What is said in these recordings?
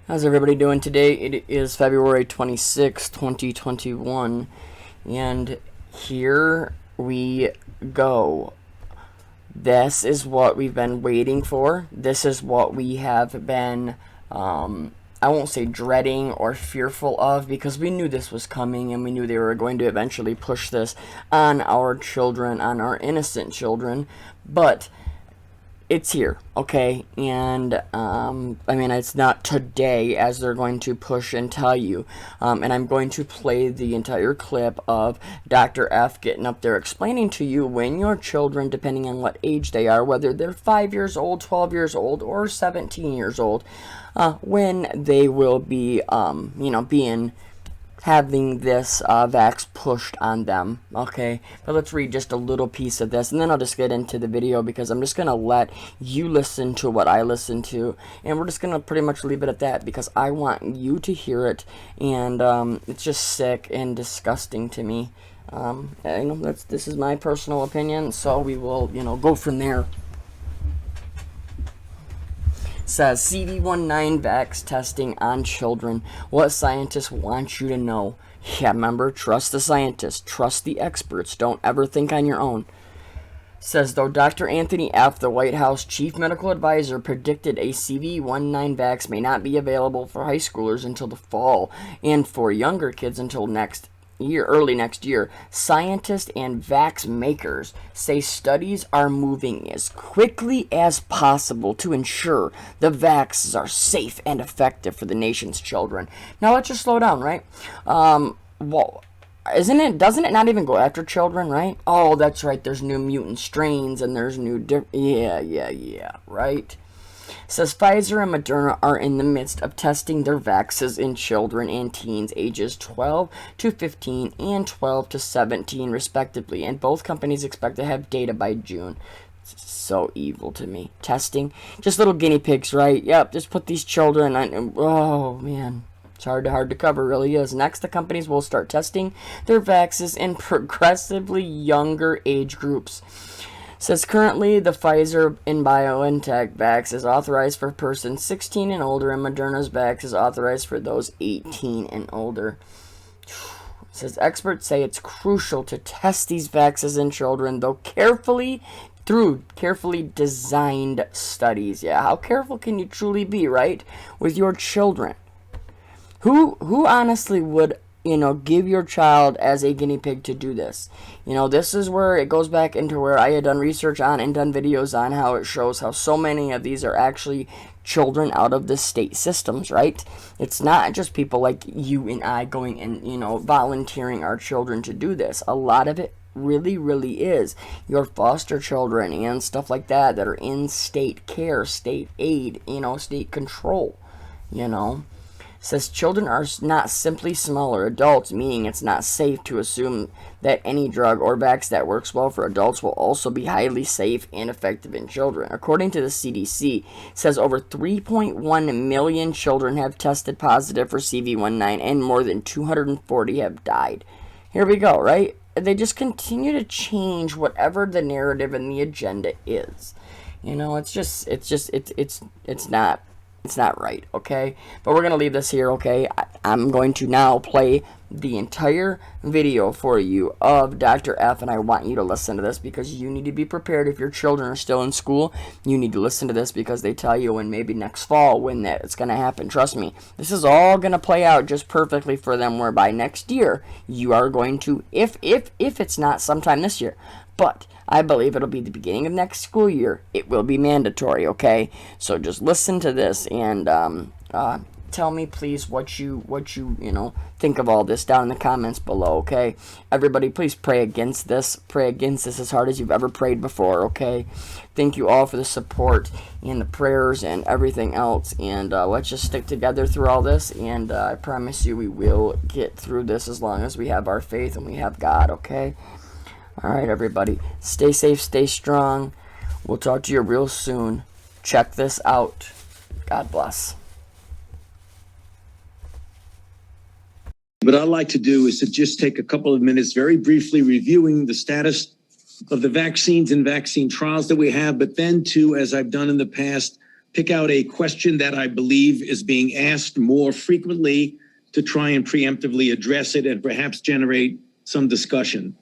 How's everybody doing today? It is February 26, 2021, and here we go. This is what we've been waiting for. This is what we have been, I won't say dreading or fearful of, because we knew this was coming and we knew they were going to eventually push this on our children, on our innocent children, but it's here, okay? And I mean, it's not today, as they're going to push and tell you. And I'm going to play the entire clip of Dr. F getting up there explaining to you when your children, depending on what age they are, whether they're 5 years old, 12 years old, or 17 years old, when they will be, being having this vax pushed on them. Okay, but let's read just a little piece of this, and then I'll just get into the video, because I'm just gonna let you listen to what I listen to, and we're just gonna pretty much leave it at that, because I want you to hear it, and it's just sick and disgusting to me. This is my personal opinion, so we will go from there. Says CV19 vax testing on children. What scientists want you to know. Yeah, remember, trust the scientists, trust the experts, don't ever think on your own. Says, though Dr. Anthony F., the White House chief medical advisor, predicted a CV19 vax may not be available for high schoolers until the fall, and for younger kids until early next year, scientists and vax makers say studies are moving as quickly as possible to ensure the vaxes are safe and effective for the nation's children. Now let's just slow down, right? Well, doesn't it not even go after children, right? Oh, that's right, there's new mutant strains and there's new right? Says Pfizer and Moderna are in the midst of testing their vaxes in children and teens ages 12 to 15 and 12 to 17 respectively, and both companies expect to have data by June. It's so evil to me. Testing, just little guinea pigs, right? Yep, just put these children on. Oh man, it's hard to cover, really is. Next, the companies will start testing their vaxes in progressively younger age groups. Says currently the Pfizer and BioNTech vax is authorized for persons 16 and older, and Moderna's vax is authorized for those 18 and older. Says experts say it's crucial to test these vaxes in children, though through carefully designed studies. Yeah, how careful can you truly be, right, with your children? Who honestly would give your child as a guinea pig to do this? This is where it goes back into where I had done research on and done videos on how it shows how so many of these are actually children out of the state systems, right? It's not just people like you and I going and, volunteering our children to do this. A lot of it really is your foster children and stuff like that are in state care, state aid, state control, Says children are not simply smaller adults, meaning it's not safe to assume that any drug or vax that works well for adults will also be highly safe and effective in children. According to the CDC, it says over 3.1 million children have tested positive for CV19 and more than 240 have died. Here we go, right? They just continue to change whatever the narrative and the agenda is. It's not right, okay? But we're going to leave this here, okay? I'm going to now play the entire video for you of Dr. F, and I want you to listen to this, because you need to be prepared. If your children are still in school, you need to listen to this, because they tell you when maybe next fall when it's going to happen. Trust me, this is all going to play out just perfectly for them, whereby next year you are going to, if it's not sometime this year, but I believe it'll be the beginning of next school year, it will be mandatory, okay? So just listen to this and tell me, please, what you think of all this down in the comments below, okay? Everybody, please pray against this. Pray against this as hard as you've ever prayed before, okay? Thank you all for the support and the prayers and everything else, and let's just stick together through all this, and I promise you we will get through this as long as we have our faith and we have God, okay? All right, everybody, stay safe, stay strong. We'll talk to you real soon. Check this out. God bless. What I'd like to do is to just take a couple of minutes very briefly reviewing the status of the vaccines and vaccine trials that we have, but then too, as I've done in the past, pick out a question that I believe is being asked more frequently to try and preemptively address it and perhaps generate some discussion.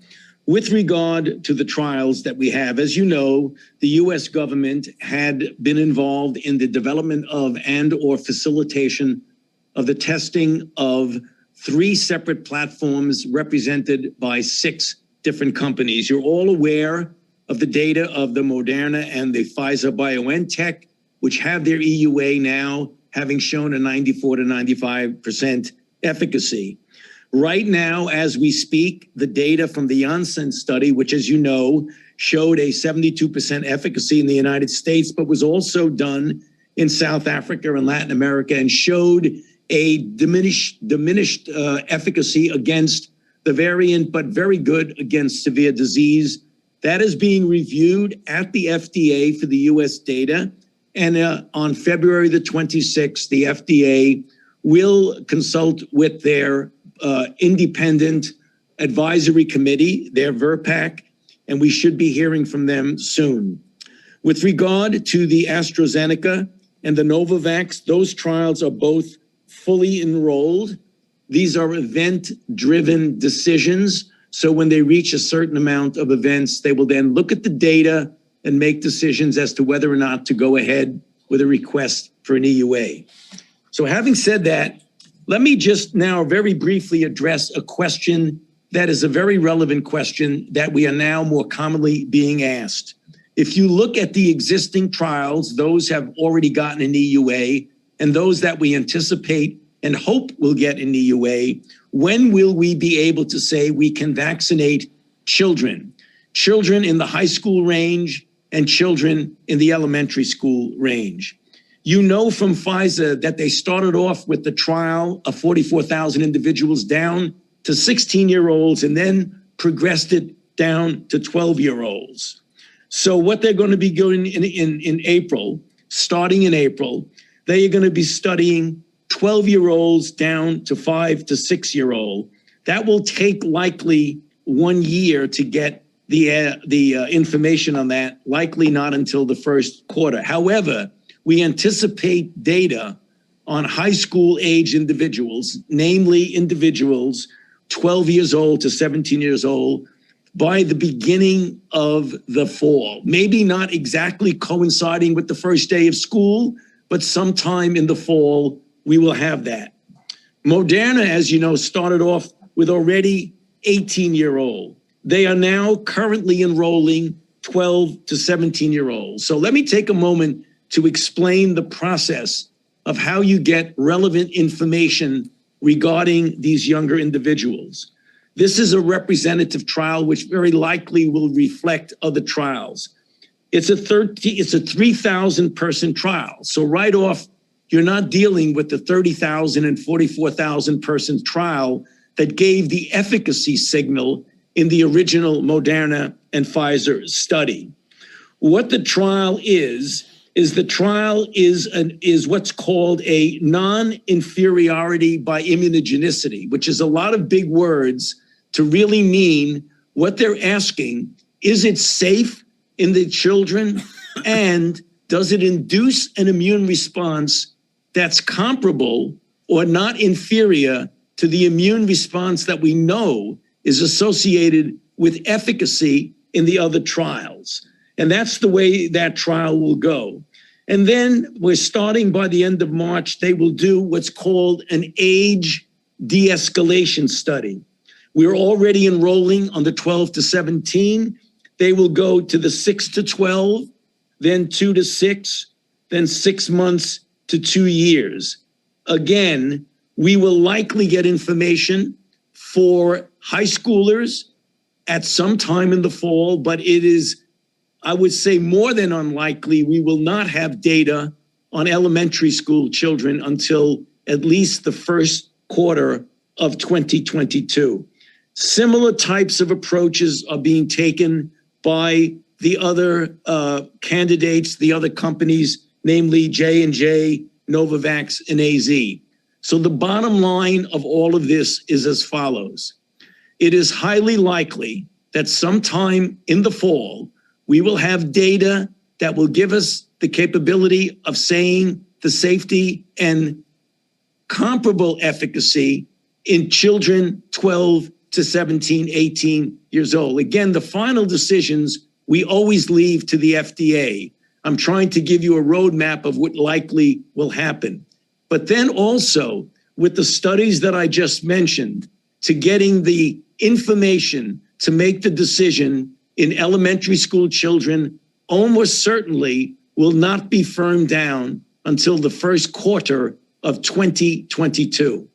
With regard to the trials that we have, as you know, the U.S. government had been involved in the development of and/or facilitation of the testing of 3 separate platforms represented by 6 different companies. You're all aware of the data of the Moderna and the Pfizer-BioNTech, which have their EUA now, having shown a 94 to 95% efficacy. Right now, as we speak, the data from the Janssen study, which, as you know, showed a 72% efficacy in the United States, but was also done in South Africa and Latin America, and showed a diminished efficacy against the variant, but very good against severe disease. That is being reviewed at the FDA for the U.S. data. And on February the 26th, the FDA will consult with their independent advisory committee, their VRPAC, and we should be hearing from them soon. With regard to the AstraZeneca and the Novavax, those trials are both fully enrolled. These are event-driven decisions. So when they reach a certain amount of events, they will then look at the data and make decisions as to whether or not to go ahead with a request for an EUA. So having said that, let me just now very briefly address a question that is a very relevant question that we are now more commonly being asked. If you look at the existing trials, those have already gotten an EUA, and those that we anticipate and hope will get an EUA, when will we be able to say we can vaccinate children? Children in the high school range and children in the elementary school range. You know from Pfizer that they started off with the trial of 44,000 individuals down to 16-year-olds and then progressed it down to 12-year-olds. So what they're going to be doing in April, starting in April, they are going to be studying 12-year-olds down to 5 to 6-year-old. That will take likely 1 year to get the information on that, likely not until the first quarter. However, we anticipate data on high school age individuals, namely individuals 12 years old to 17 years old, by the beginning of the fall. Maybe not exactly coinciding with the first day of school, but sometime in the fall, we will have that. Moderna, as you know, started off with already 18-year-old. They are now currently enrolling 12 to 17-year-olds. So let me take a moment to explain the process of how you get relevant information regarding these younger individuals. This is a representative trial which very likely will reflect other trials. It's a 3,000 person trial. So right off, you're not dealing with the 30,000 and 44,000 person trial that gave the efficacy signal in the original Moderna and Pfizer study. What the trial is what's called a non-inferiority by immunogenicity, which is a lot of big words to really mean what they're asking. Is it safe in the children? And does it induce an immune response that's comparable or not inferior to the immune response that we know is associated with efficacy in the other trials? And that's the way that trial will go. And then we're starting by the end of March, they will do what's called an age de-escalation study. We're already enrolling on the 12 to 17. They will go to the 6 to 12, then 2 to 6, then 6 months to 2 years. Again, we will likely get information for high schoolers at some time in the fall, but it is, I would say, more than unlikely we will not have data on elementary school children until at least the first quarter of 2022. Similar types of approaches are being taken by the other candidates, the other companies, namely J&J, Novavax, and AZ. So the bottom line of all of this is as follows. It is highly likely that sometime in the fall, we will have data that will give us the capability of saying the safety and comparable efficacy in children 12 to 17, 18 years old. Again, the final decisions we always leave to the FDA. I'm trying to give you a roadmap of what likely will happen. But then also with the studies that I just mentioned, to getting the information to make the decision in elementary school children almost certainly will not be firmed down until the first quarter of 2022.